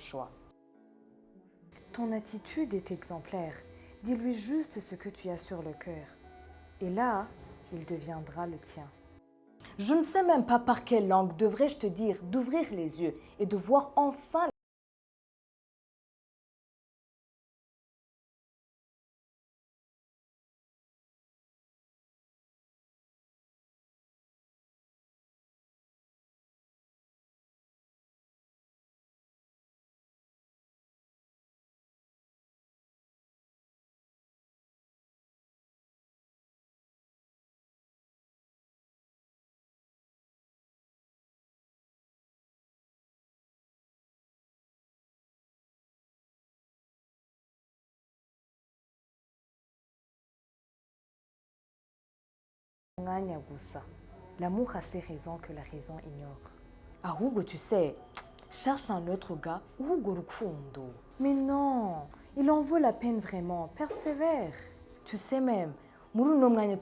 choix. Ton attitude est exemplaire. Dis-lui juste ce que tu as sur le cœur. Et là, il deviendra le tien. Je ne sais même pas par quelle langue devrais-je te dire d'ouvrir les yeux et de voir enfin umwanya gusa. L'amour a ses raisons que la raison ignore. Ahubwo tu sais, cherche un autre gars ou rukundo. Mais non, il en vaut la peine vraiment. Persévère. Tu sais même, muri uno mwanya